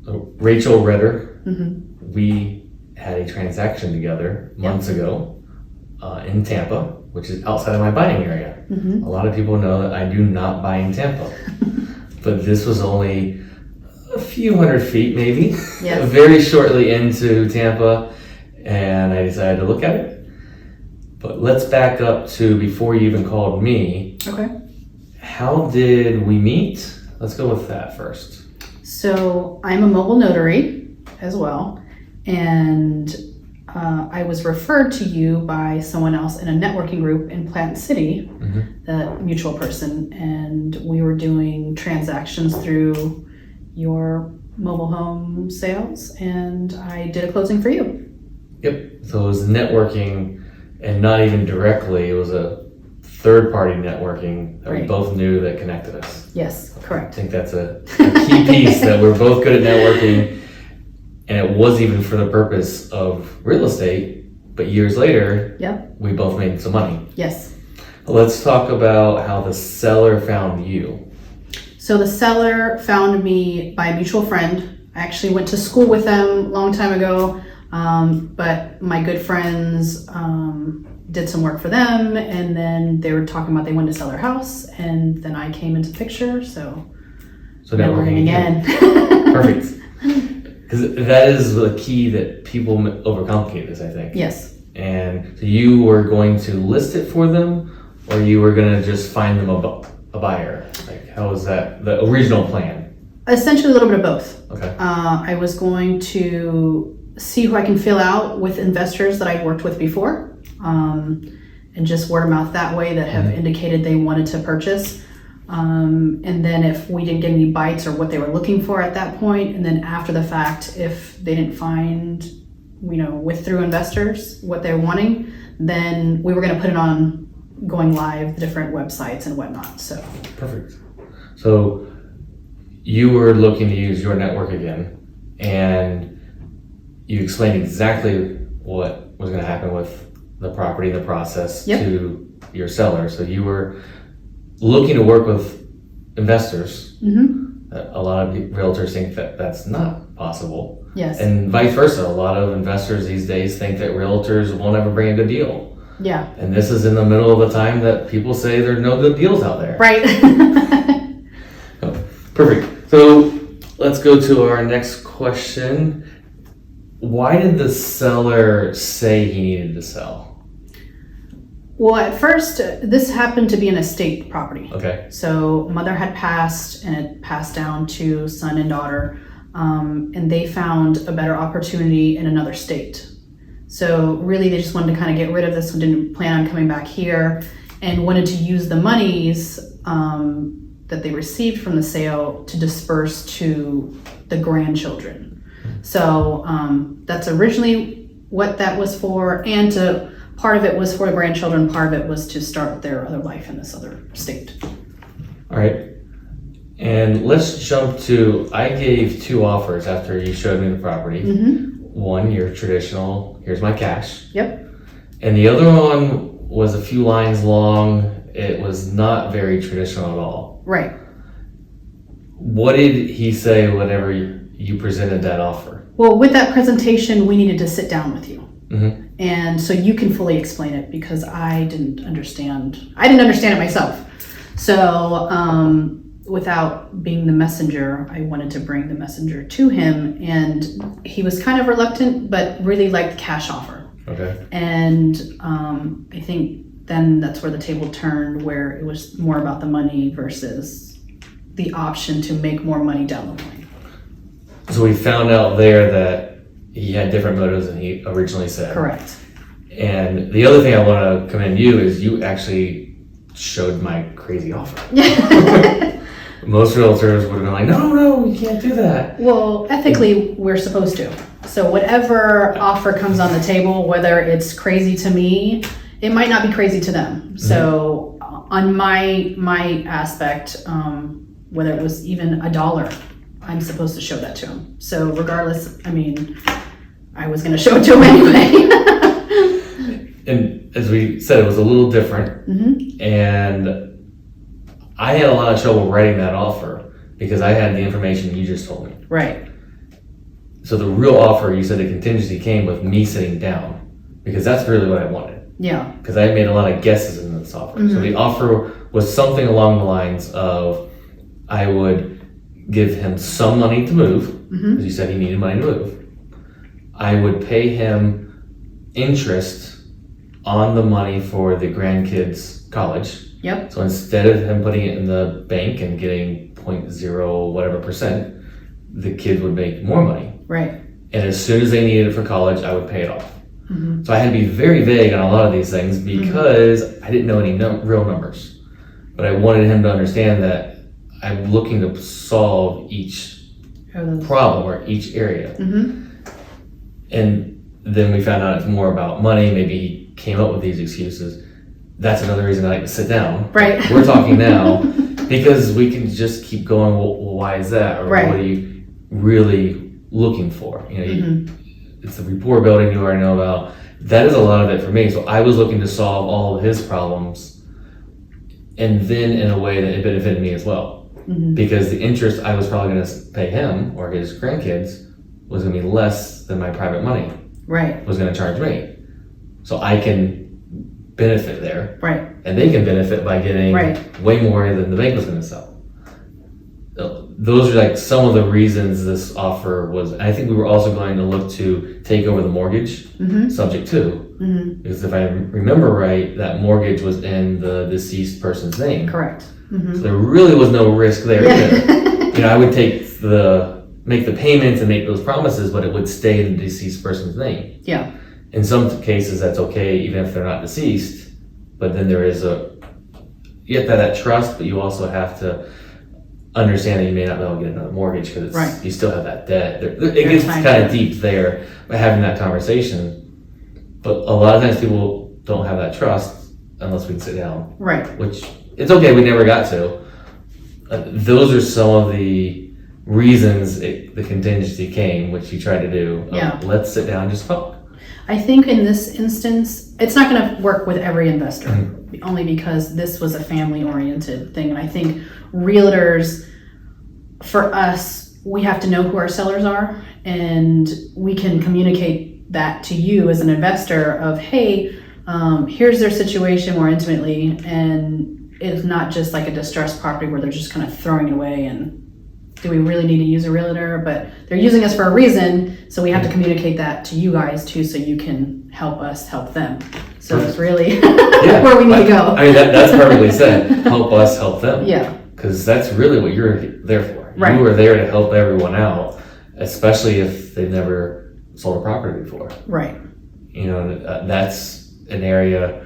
Rachel Ritter, we had a transaction together months ago in Tampa, which is outside of my buying area. A lot of people know that I do not buy in Tampa, but this was only a few hundred feet maybe, very shortly into Tampa, and I decided to look at it. But let's back up to before you even called me. Okay. How did we meet? Let's go with that first. So I'm a mobile notary as well, and I was referred to you by someone else in a networking group in Plant City, the mutual person, and we were doing transactions through your mobile home sales, and I did a closing for you. Yep. So it was networking, and not even directly. It was a third-party networking that we both knew that connected us. Yes, correct. I think that's a key piece, that we're both good at networking, and it was even for the purpose of real estate, but years later, we both made some money. Yes. Let's talk about how the seller found you. So the seller found me by a mutual friend. I actually went to school with them a long time ago, but my good friends did some work for them, and then they were talking about they wanted to sell their house, and then I came into the picture, so networking again. Perfect. Because that is the key that people overcomplicate this, I think. Yes. And so you were going to list it for them, or you were going to just find them a buyer? Like, how was that, the original plan? Essentially a little bit of both. Okay. I was going to see who I can fill out with investors that I'd worked with before, and just word of mouth that way that have indicated they wanted to purchase. And then if we didn't get any bites or what they were looking for at that point, and then after the fact, if they didn't find, with through investors what they're wanting, then we were going to put it on going live, the different websites and whatnot. So perfect. So you were looking to use your network again, and you explained exactly what was going to happen with the property, the process to your seller. So you were looking to work with investors. A lot of realtors think that that's not possible. Yes. And vice versa. A lot of investors these days think that realtors won't ever bring a good deal. Yeah. And this is in the middle of the time that people say there's no good deals out there. Right. Perfect. So let's go to our next question. Why did the seller say he needed to sell? Well, at first, this happened to be an estate property. Okay. So mother had passed, and it passed down to son and daughter, and they found a better opportunity in another state. So really, they just wanted to kind of get rid of this and didn't plan on coming back here, and wanted to use the monies that they received from the sale to disperse to the grandchildren. So that's originally what that was for, and part of it was for the grandchildren, part of it was to start their other life in this other state. All right. And let's jump to, I gave two offers after you showed me the property. One, your traditional, here's my cash. Yep. And the other one was a few lines long. It was not very traditional at all. Right. What did he say whenever you presented that offer? Well, with that presentation, we needed to sit down with you. And so you can fully explain it, because I didn't understand it myself. So without being the messenger, I wanted to bring the messenger to him, and he was kind of reluctant, but really liked the cash offer. Okay. And I think then that's where the table turned, where it was more about the money versus the option to make more money down the line. So we found out there that he had different motives than he originally said. Correct. And the other thing I want to commend you is you actually showed my crazy offer. Most realtors would have been like, no, you can't do that. Well, ethically, we're supposed to. So whatever offer comes on the table, whether it's crazy to me, it might not be crazy to them. So on my aspect, whether it was even $1, I'm supposed to show that to him. So regardless, I was going to show it to him anyway. And as we said, it was a little different. And I had a lot of trouble writing that offer because I had the information you just told me. Right. So the real offer, you said the contingency came with me sitting down, because that's really what I wanted. Yeah. Because I made a lot of guesses in this offer. So the offer was something along the lines of, I would give him some money to move, because you said he needed money to move. I would pay him interest on the money for the grandkids' college. Yep. So instead of him putting it in the bank and getting 0.0 whatever percent, the kids would make more money. Right. And as soon as they needed it for college, I would pay it off. So I had to be very vague on a lot of these things because I didn't know any real numbers. But I wanted him to understand that I'm looking to solve each problem or each area. And then we found out it's more about money. Maybe he came up with these excuses. That's another reason I like to sit down. Right. We're talking now because we can just keep going, well, why is that? Or what are you really looking for? You know, it's the rapport building you already know about. That is a lot of it for me. So I was looking to solve all of his problems, and then in a way that it benefited me as well. Because the interest I was probably going to pay him or his grandkids was going to be less than my private money was going to charge me. So I can benefit there. Right. And they can benefit by getting way more than the bank was going to sell. Those are like some of the reasons this offer was. I think we were also going to look to take over the mortgage subject to. Because if I remember right, that mortgage was in the deceased person's name. Correct. So there really was no risk there either. You know, I would make the payments and make those promises, but it would stay in the deceased person's name. Yeah. In some cases, that's okay, even if they're not deceased. But then you have to have that trust, but you also have to understand that you may not be able to get another mortgage because you still have that debt. It gets kind of deep there by having that conversation. But a lot of times people don't have that trust unless we can sit down. Right. Which, it's okay, we never got to. Those are some of the reasons the contingency came, which you tried to do. Let's sit down and just talk. I think in this instance, it's not going to work with every investor, only because this was a family-oriented thing. And I think realtors, for us, we have to know who our sellers are, and we can communicate that to you as an investor of, hey, here's their situation more intimately, and it's not just like a distressed property where they're just kind of throwing it away and do we really need to use a realtor? But they're using us for a reason, so we have to communicate that to you guys too, so you can help us help them. So it's really where we need to go. I mean, that's perfectly said. Help us help them. Yeah. Because that's really what you're there for. Right. You are there to help everyone out, especially if they've never sold a property before. Right. You know, that's an area.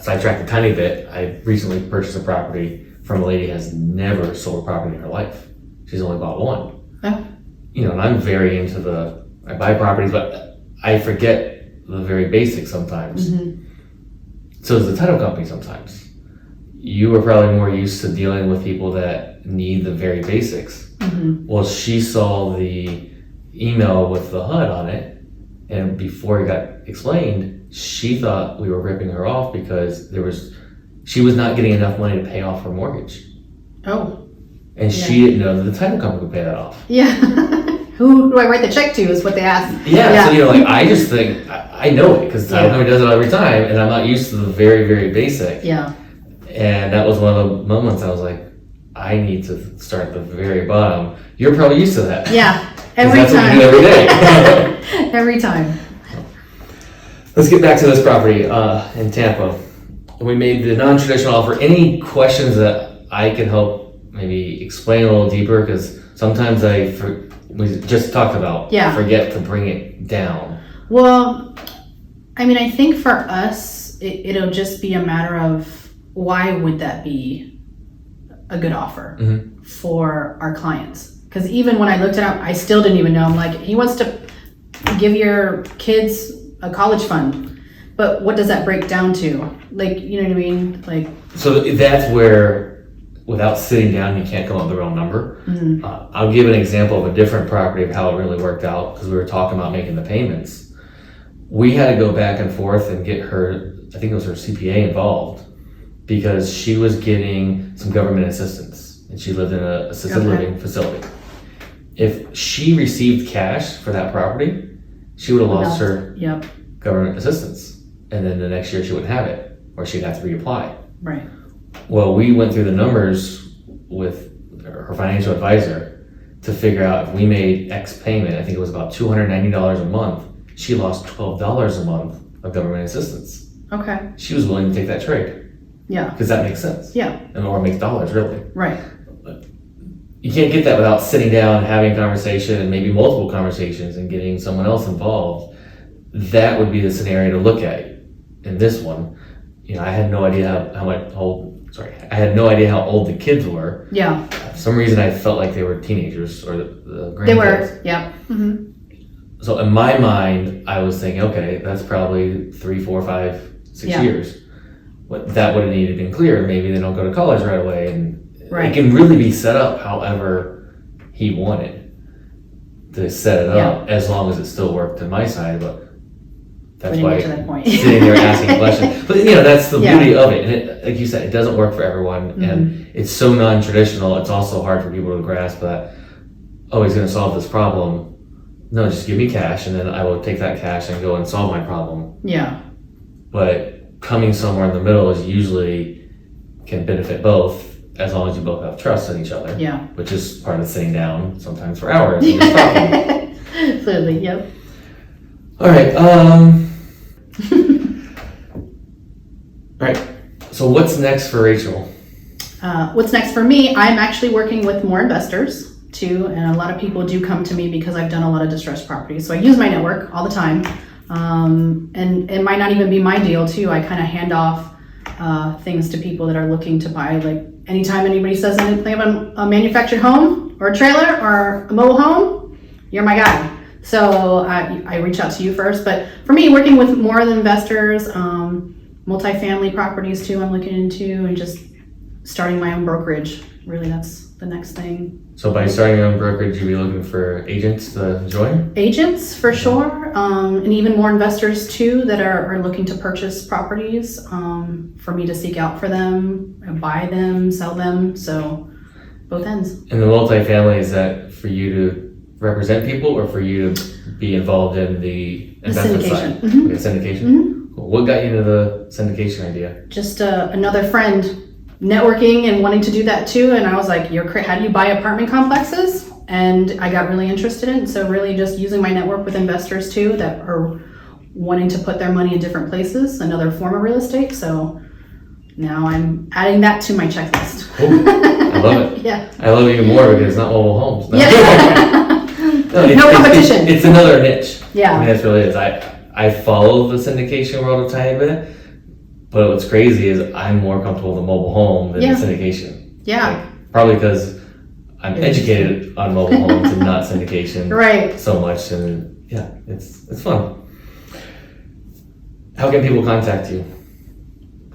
Sidetracked a tiny bit. I recently purchased a property from a lady who has never sold a property in her life. She's only bought one. Oh. You know, and I'm very into I buy properties, but I forget the very basics sometimes. So does the title company sometimes. You were probably more used to dealing with people that need the very basics. Well, she saw the email with the HUD on it, and before it got explained, she thought we were ripping her off because she was not getting enough money to pay off her mortgage. Oh. And she didn't know that the title company would pay that off. Yeah. Who do I write the check to is what they asked. Yeah. So, you know, like, I just think, I know it because the title company does it every time, and I'm not used to the very, very basic. Yeah. And that was one of the moments I was like, I need to start at the very bottom. You're probably used to that. Yeah. Every that's time. What you do every day. Every time. Let's get back to this property in Tampa. We made the non-traditional offer. Any questions that I can help maybe explain a little deeper? Because sometimes we just talked about, forget to bring it down. Well, I mean, I think for us, it'll just be a matter of why would that be a good offer for our clients? Because even when I looked it up, I still didn't even know. I'm like, he wants to give your kids a college fund. But what does that break down to? Like, you know what I mean? Like, so that's where, without sitting down, you can't come up with the real number. I'll give an example of a different property of how it really worked out, because we were talking about making the payments. We had to go back and forth and get her, I think it was her CPA involved, because she was getting some government assistance. and she lived in a assisted Okay. living facility. If she received cash for that property, she would have lost her Yep. government assistance. And then the next year she wouldn't have it, or she'd have to reapply. Right. Well, we went through the numbers with her financial advisor to figure out if we made X payment, I think it was about $290 a month, she lost $12 a month of government assistance. Okay. She was willing to take that trade, Yeah. because that makes sense. Yeah. And or makes dollars, really. Right. You can't get that without sitting down, having a conversation, and maybe multiple conversations, and getting someone else involved. That would be the scenario to look at in this one. You know, I had no idea I had no idea how old the kids were. Yeah. For some reason, I felt like they were teenagers or the grandkids. They were. Yeah. Mm-hmm. So in my mind, I was thinking, okay, that's probably 3, 4, 5, 6 Yeah. years. But that would have needed to be clear. Maybe they don't go to college right away, and Right. it can really be set up however he wanted to set it up, as long as it still worked to my side. But that's We why didn't get to that point. sitting there asking questions. But you know, that's the Yeah. beauty of it. And it, like you said, it doesn't work for everyone, and it's so non-traditional. It's also hard for people to grasp that. Oh, he's going to solve this problem. No, just give me cash, and then I will take that cash and go and solve my problem. Yeah. But coming somewhere in the middle is usually can benefit both, as long as you both have trust in each other. Yeah. Which is part of sitting down, sometimes for hours, and just talking. Absolutely. Yep. All right. All right. So what's next for Rachel? What's next for me? I'm actually working with more investors too, and a lot of people do come to me because I've done a lot of distressed properties. So I use my network all the time, and it might not even be my deal too. I kind of hand off things to people that are looking to buy. Like anytime anybody says anything about a manufactured home or a trailer or a mobile home, you're my guy. So I reach out to you first. But for me, working with more of the investors, multifamily properties too, I'm looking into, and just starting my own brokerage. Really, that's the next thing. So by starting your own brokerage, you'll be looking for agents to join? Agents for sure, and even more investors too that are looking to purchase properties, for me to seek out for them, buy them, sell them. So both ends. And the multifamily, is that for you to represent people or for you to be involved in the investment syndication. side? Mhm. Okay, syndication? Mhm. Cool. What got you into the syndication idea? Just another friend networking and wanting to do that too, and I was like, how do you buy apartment complexes? And I got really interested in it. So really just using my network with investors too that are wanting to put their money in different places, another form of real estate. So now I'm adding that to my checklist. Cool. I love it. Yeah. I love it even more because it's not mobile homes. No, Yeah. No competition. It's another niche. Yeah. I mean, that's really it. I follow the syndication world a tiny bit, but what's crazy is I'm more comfortable with a mobile home than Yeah. the syndication. Yeah. Probably because I'm educated on mobile homes and not syndication Right. so much, and yeah, it's fun. How can people contact you?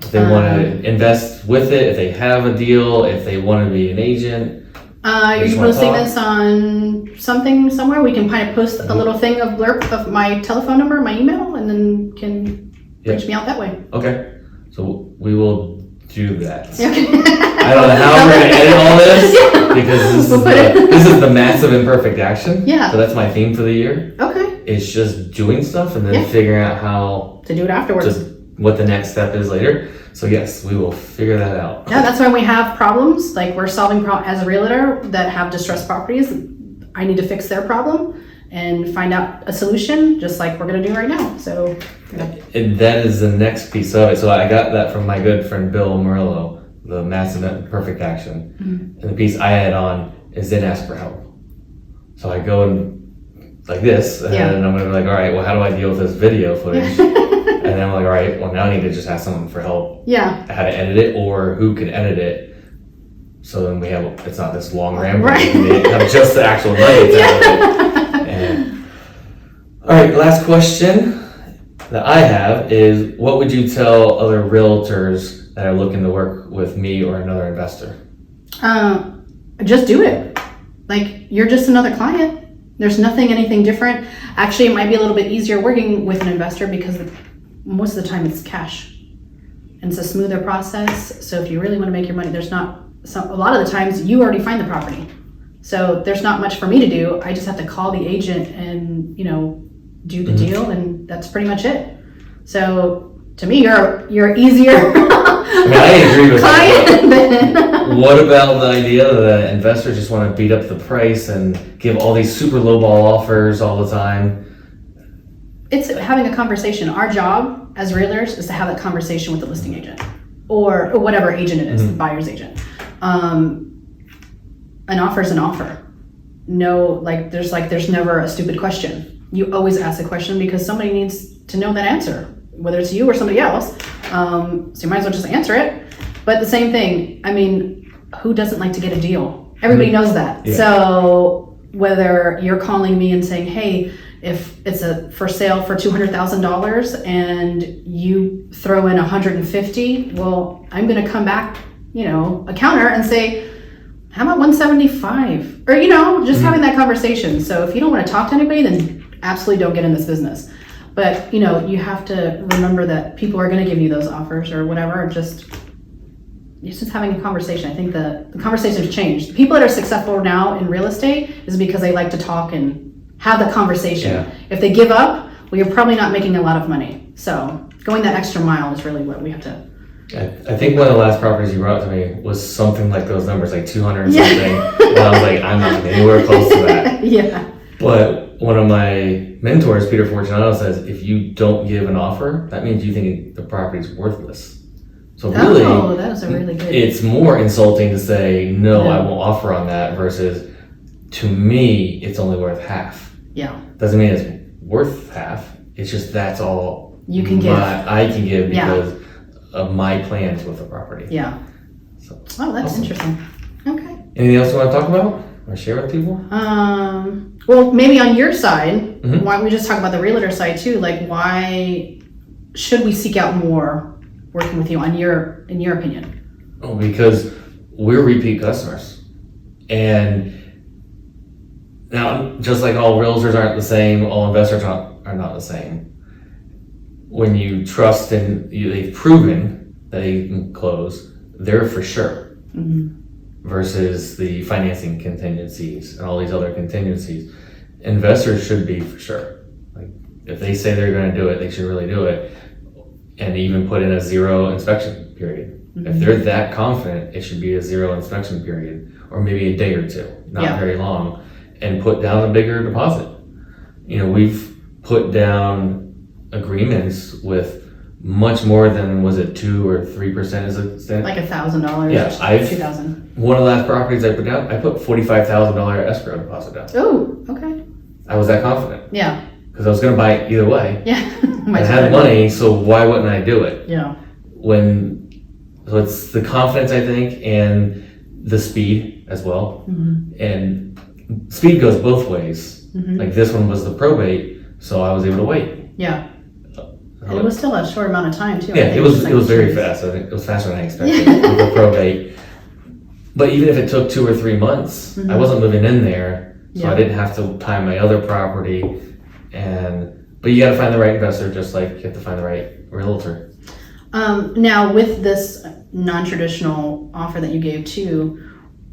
If they want to invest with it, if they have a deal, if they want to be an agent. You're just wanna posting talk? this on something somewhere. We can kind of post a little thing of blurb of my telephone number, my email, and then can reach me out that way. Okay, so we will do that. Okay. I don't know how we're going to edit all this because this is the massive imperfect action. Yeah. So that's my theme for the year. Okay. It's just doing stuff and then Yeah. figuring out how To do it afterwards. just what the next step is later. So yes, we will figure that out. Yeah, that's when we have problems. Like we're solving as a realtor that have distressed properties. I need to fix their problem and find out a solution, just like we're gonna do right now. So. Yeah. And that is the next piece of it. So I got that from my good friend Bill Murillo, the massive imperfect action. Mm-hmm. And the piece I add on is then ask for help. So I go and like this, and then I'm gonna be like, all right, well, how do I deal with this video footage? And then I'm like, all right, well, now I need to just ask someone for help. Yeah. How to edit it or who can edit it. So then it's not this long ramble. Right. We have just the actual nuggets out of it. And, all right, last question that I have is, what would you tell other realtors that are looking to work with me or another investor? Just do it. Like you're just another client. There's anything different. Actually, it might be a little bit easier working with an investor because most of the time it's cash. And it's a smoother process. So if you really want to make your money, there's not a lot of the times you already find the property. So there's not much for me to do. I just have to call the agent and, do the deal, and that's pretty much it. So to me, you're easier I agree with client than what about the idea that investors just want to beat up the price and give all these super lowball offers all the time? It's having a conversation. Our job as realtors is to have that conversation with the listing agent or whatever agent it is, the buyer's agent. An offer is an offer. No, there's never a stupid question. You always ask a question because somebody needs to know that answer, whether it's you or somebody else. So you might as well just answer it. But the same thing, who doesn't like to get a deal? Everybody knows that. Yeah. So whether you're calling me and saying, hey, if it's a for sale for $200,000 and you throw in 150, well, I'm going to come back, a counter and say, how about 175? Or, just having that conversation. So if you don't want to talk to anybody, then absolutely don't get in this business. But, you have to remember that people are going to give you those offers or whatever. It's just having a conversation. I think the conversation has changed. The people that are successful now in real estate is because they like to talk and have the conversation. Yeah. If they give up, well, you're probably not making a lot of money. So going that extra mile is really what we have to. I think one of the last properties you brought to me was something like those numbers, like 200 and something. And I was like, I'm not anywhere close to that. Yeah. But one of my mentors, Peter Fortunato, says if you don't give an offer, that means you think the property's worthless. So really, that was a really good. It's more insulting to say, no, Yeah. I won't offer on that versus, to me, it's only worth half. Yeah. Doesn't mean it's worth half. It's just that's all You can give. I can give Yeah. because of my plans with the property. Yeah. So, Oh, that's awesome. interesting. Okay. Anything else you want to talk about or share with people? Well, maybe on your side, Mhm. why don't we just talk about the realtor side too? Like, why should we seek out more working with you in your opinion? Oh, because we're repeat customers. And now, just like all realtors aren't the same, all investors are not the same. When you trust and they've proven that they can close, they're for sure. Versus the financing contingencies and all these other contingencies. Investors should be for sure. Like, if they say they're going to do it, they should really do it. And even put in a 0 inspection period. If they're that confident, it should be a 0 inspection period, or maybe a day or two, not very long, and put down a bigger deposit. We've put down agreements with much more than, was it 2 or 3% as a standard? Like $1,000. Yeah, $2,000. One of the last properties I put down, I put $45,000 escrow deposit down. Oh, okay. I was that confident Yeah. because I was going to buy it either way. Yeah. I had money, so why wouldn't I do it? Yeah. So it's the confidence, I think, and the speed as well. And speed goes both ways. Like this one was the probate, so I was able to wait. Yeah. And it was still a short amount of time too. Yeah, it was very fast. I think it was faster than I expected with the probate. But even if it took 2 or 3 months, I wasn't moving in there, so I didn't have to time my other property. But you got to find the right investor, just like you have to find the right realtor. Now, with this non-traditional offer that you gave too,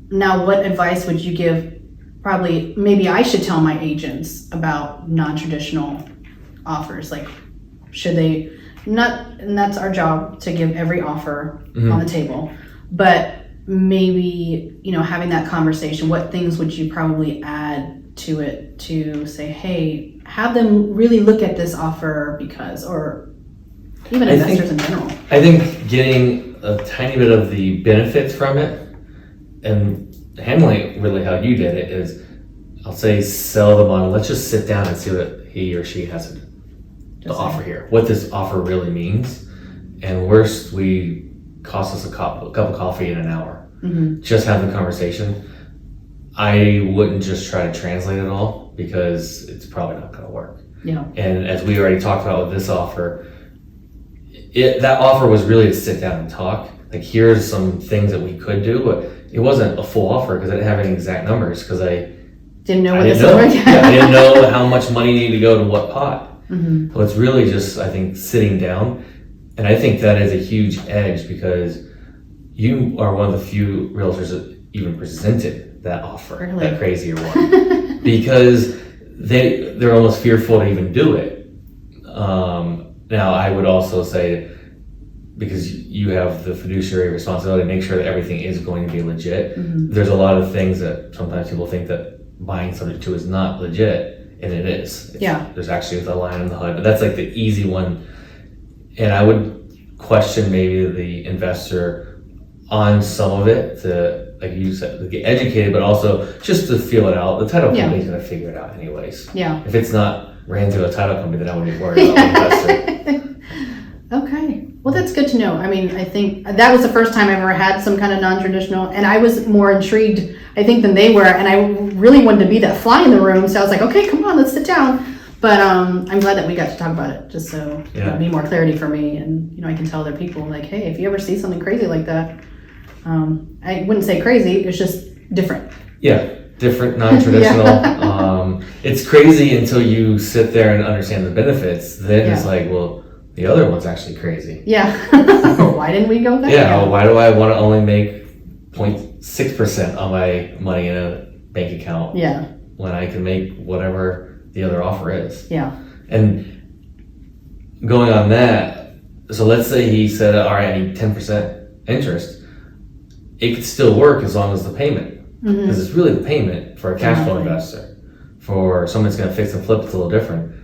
now what advice would you give? Probably, maybe I should tell my agents about non-traditional offers. Like, should they not? And that's our job, to give every offer on the table. But maybe, having that conversation, what things would you probably add to it to say, hey, have them really look at this offer because, or even investors in general. I think getting a tiny bit of the benefits from it and handling it really how you did it is, I'll say, sell them on, let's just sit down and see what he or she has to offer here, what this offer really means. And worst, cost us a cup of coffee in an hour. Just have the conversation. I wouldn't just try to translate it all because it's probably not going to work. Yeah. And as we already talked about with this offer, that offer was really to sit down and talk. Like, here's some things that we could do, but it wasn't a full offer because I didn't have any exact numbers because I didn't know what I this didn't know. was. I didn't know how much money needed to go to what pot. So it's really just, I think, sitting down. And I think that is a huge edge because you are one of the few realtors that even presented that offer, Really? that crazier one, because they're almost fearful to even do it. Now, I would also say, because you have the fiduciary responsibility to make sure that everything is going to be legit. There's a lot of things that sometimes people think that buying subject to is not legit, and it is. There's actually the line on the HUD, but that's like the easy one. And I would question maybe the investor on some of it to, like you said, to get educated, but also just to feel it out. The title company's going to figure it out anyways. If it's not ran through a title company, then I wouldn't be worried about the investor. Okay. Well, that's good to know. I mean, I think that was the first time I ever had some kind of non-traditional, and I was more intrigued, I think, than they were, and I really wanted to be that fly in the room, so I was like, okay, come on, let's sit down. But I'm glad that we got to talk about it, just so it'll be more clarity for me, and I can tell other people, like, hey, if you ever see something crazy like that, I wouldn't say crazy, it's just different. Different, non-traditional. It's crazy until you sit there and understand the benefits. Then it's like, well, the other one's actually crazy. Why didn't we go there? Why do I want to only make 0.6% on my money in a bank account? When I can make whatever the other offer is. And going on that, so let's say he said, all right, I need 10% interest. It could still work as long as the payment. Because it's really the payment for a cash flow investor. For someone that's going to fix and flip, it's a little different.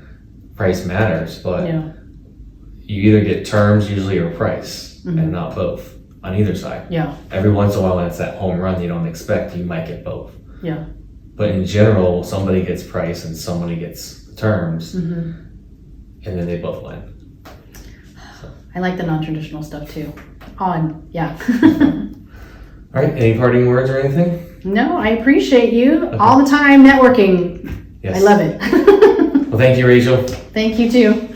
Price matters, but you either get terms usually or price, and not both on either side. Every once in a while when it's that home run you don't expect, you might get both. But in general, somebody gets price and somebody gets terms, and then they both win. I like the non-traditional stuff too. All right, any parting words or anything? No, I appreciate you all the time networking. I love it. Well, thank you, Rachel. Thank you too.